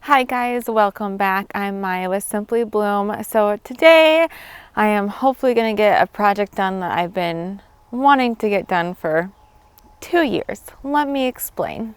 Hi guys, welcome back. I'm Maya with Simply Bloom. So today I am hopefully going to get a project done that I've been wanting to get done for 2 years. Let me explain.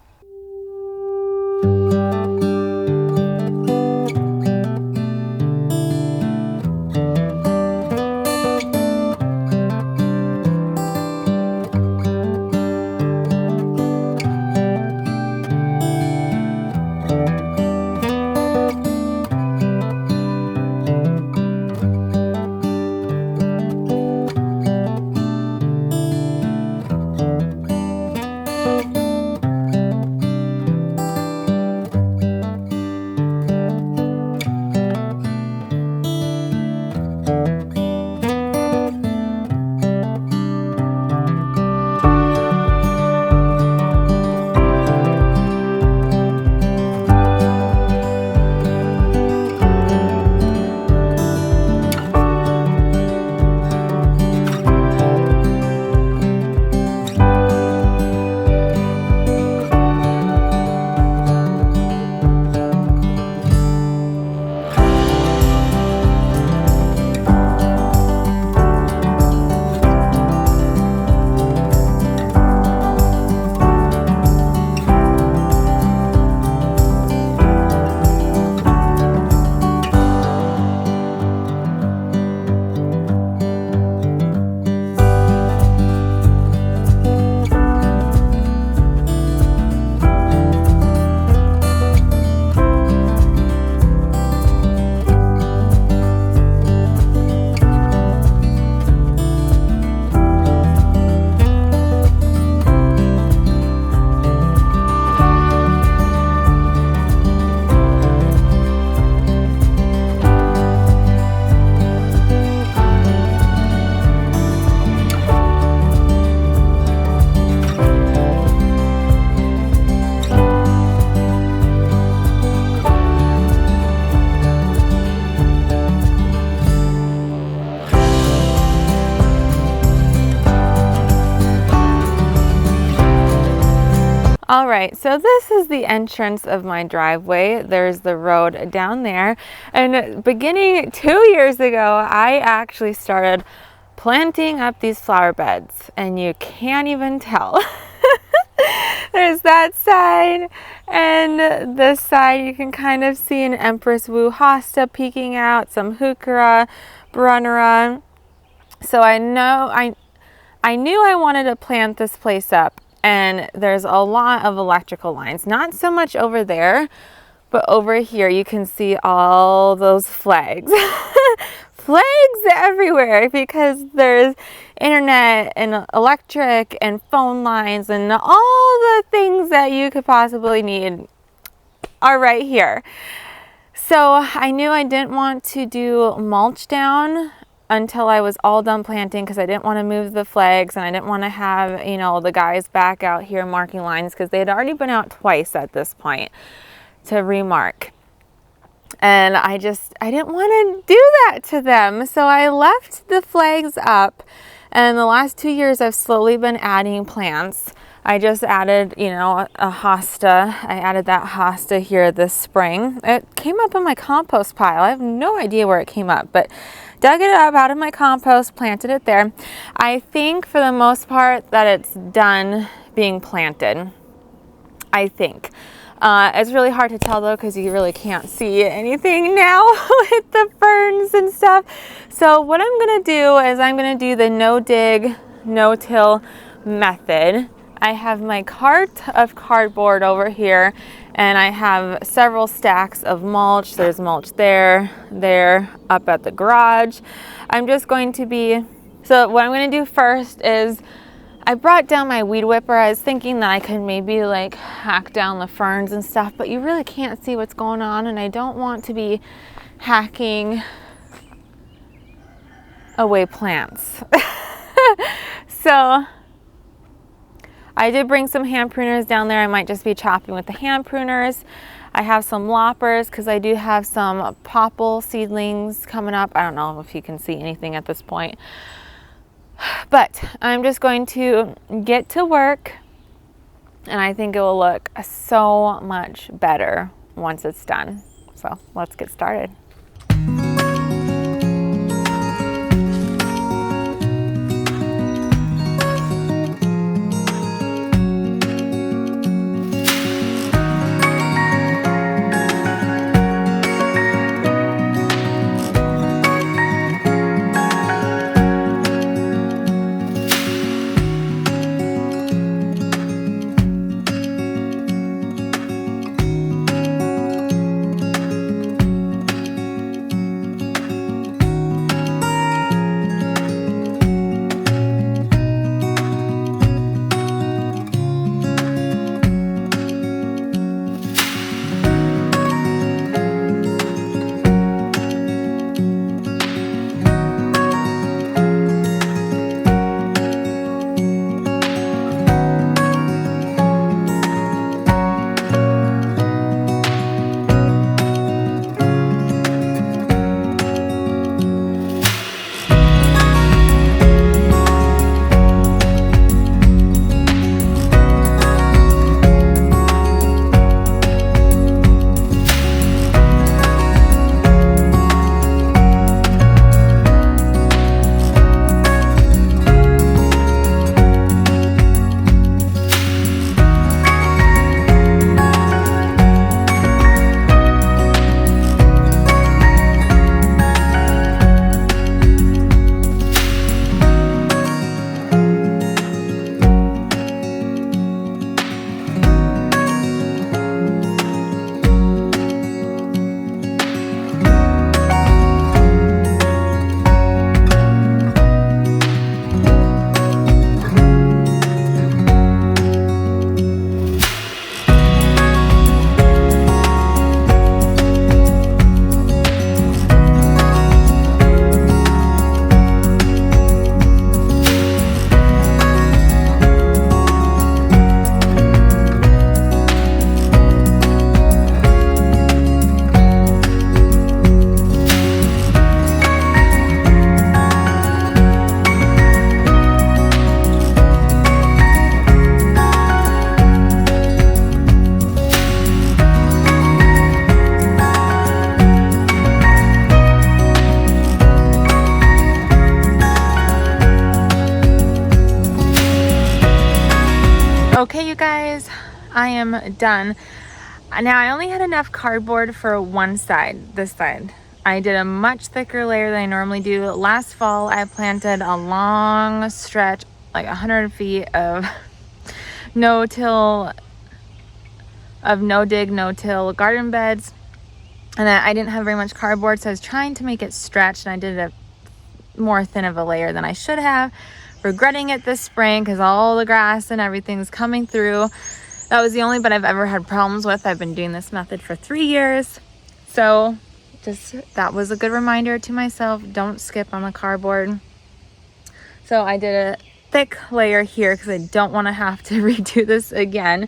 All right, so this is the entrance of my driveway. There's the road down there. And beginning 2 years ago, I actually started planting up these flower beds, and you can't even tell. There's that side, and this side you can kind of see an Empress Wu hosta peeking out, some heuchera, brunnera. So I knew I wanted to plant this place up. And there's a lot of electrical lines, not so much over there, but over here you can see all those flags. Flags everywhere because there's internet and electric and phone lines and all the things that you could possibly need are right here. So I knew I didn't want to do mulch down until I was all done planting because I didn't want to move the flags and I didn't want to have, the guys back out here marking lines because they had already been out twice at this point to remark. And I didn't want to do that to them. So I left the flags up, and the last 2 years I've slowly been adding plants. I just added, a hosta. I added that hosta here this spring. It came up in my compost pile. I have no idea where it came up, but dug it up out of my compost, planted it there. I think for the most part that it's done being planted. I think. It's really hard to tell though because you really can't see anything now with the ferns and stuff. So what I'm going to do is I'm going to do the no-dig, no-till method. I have my cart of cardboard over here, and I have several stacks of mulch. There's mulch there, up at the garage. So what I'm going to do first is I brought down my weed whipper. I was thinking that I could maybe hack down the ferns and stuff, but you really can't see what's going on, and I don't want to be hacking away plants. So I did bring some hand pruners down there. I might just be chopping with the hand pruners. I have some loppers because I do have some popple seedlings coming up. I don't know if you can see anything at this point. But I'm just going to get to work, and I think it will look so much better once it's done. So let's get started. Okay, you guys, I am done. Now I only had enough cardboard for one side, this side. I did a much thicker layer than I normally do. Last fall, I planted a long stretch, like 100 feet of no-till, no-dig, no-till garden beds. And I didn't have very much cardboard, so I was trying to make it stretch, and I did a more thin of a layer than I should have. Regretting it this spring because all the grass and everything's coming through. That was the only bed I've ever had problems with. I've been doing this method for 3 years. So just that was a good reminder to myself, don't skip on the cardboard. So I did a thick layer here because I don't want to have to redo this again.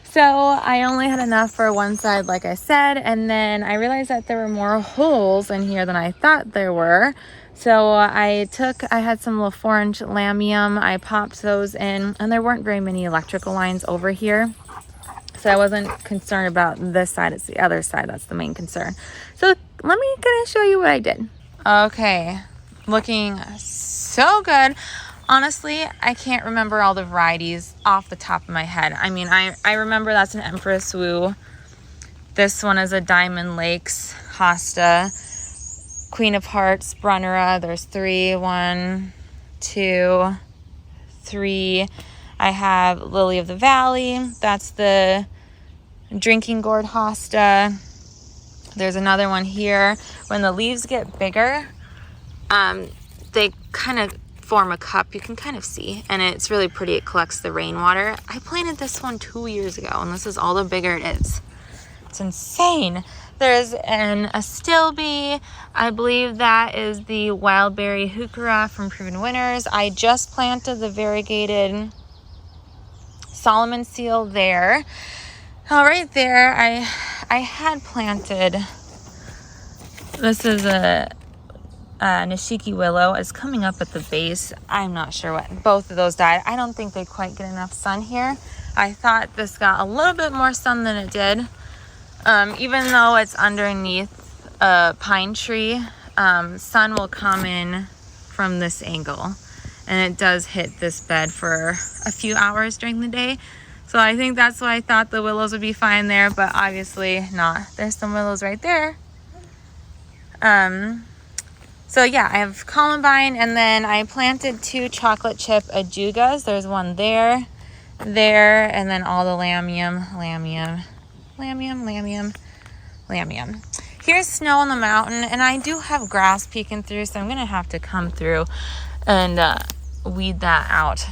So I only had enough for one side, like I said, and then I realized that there were more holes in here than I thought there were. So I had some LaForge lamium, I popped those in, and there weren't very many electrical lines over here. So I wasn't concerned about this side, it's the other side that's the main concern. So let me kind of show you what I did. Okay, looking so good. Honestly, I can't remember all the varieties off the top of my head. I mean, I remember that's an Empress Wu. This one is a Diamond Lakes Hosta. Queen of Hearts, Brunnera, there's 3, 1, 2, 3. I have Lily of the Valley, that's the Drinking Gourd Hosta. There's another one here. When the leaves get bigger, they kind of form a cup, you can kind of see, and it's really pretty. It collects the rainwater. I planted this one 2 years ago, and this is all the bigger it is. It's insane. There's an Astilbe. I believe that is the Wildberry Heuchera from Proven Winners. I just planted the variegated Solomon Seal there. Right there, I had planted, this is a Nishiki Willow. It's coming up at the base. I'm not sure what. Both of those died. I don't think they quite get enough sun here. I thought this got a little bit more sun than it did. Even though it's underneath a pine tree, sun will come in from this angle, and it does hit this bed for a few hours during the day. So I think that's why I thought the willows would be fine there, but obviously not. There's some willows right there. So yeah, I have columbine, and then I planted 2 chocolate chip ajugas. There's one there, and then all the lamium. Here's snow on the mountain, and I do have grass peeking through, so I'm gonna have to come through and weed that out.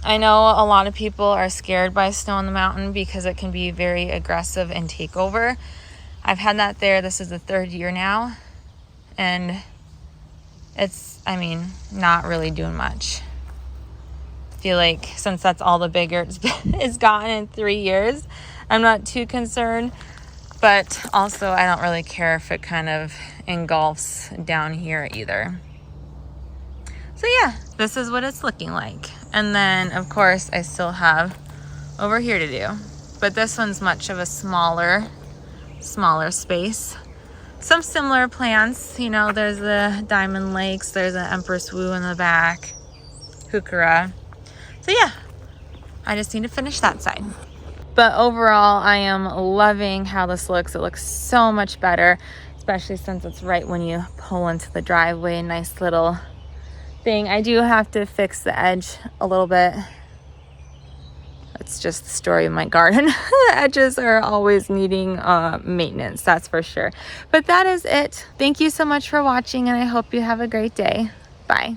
I know a lot of people are scared by snow on the mountain because it can be very aggressive and take over. I've had that there. This is the 3rd year now, and it's, I mean, not really doing much. I feel like since that's all the bigger it's gotten in 3 years, I'm not too concerned, but also I don't really care if it kind of engulfs down here either. So yeah, this is what it's looking like. And then of course I still have over here to do, but this one's much of a smaller space. Some similar plants, you know, there's the Diamond Lakes, there's an Empress Wu in the back, Heuchera. So yeah, I just need to finish that side. But overall, I am loving how this looks. It looks so much better, especially since it's right when you pull into the driveway. Nice little thing. I do have to fix the edge a little bit. It's just the story of my garden. The edges are always needing maintenance, that's for sure. But that is it. Thank you so much for watching, and I hope you have a great day. Bye.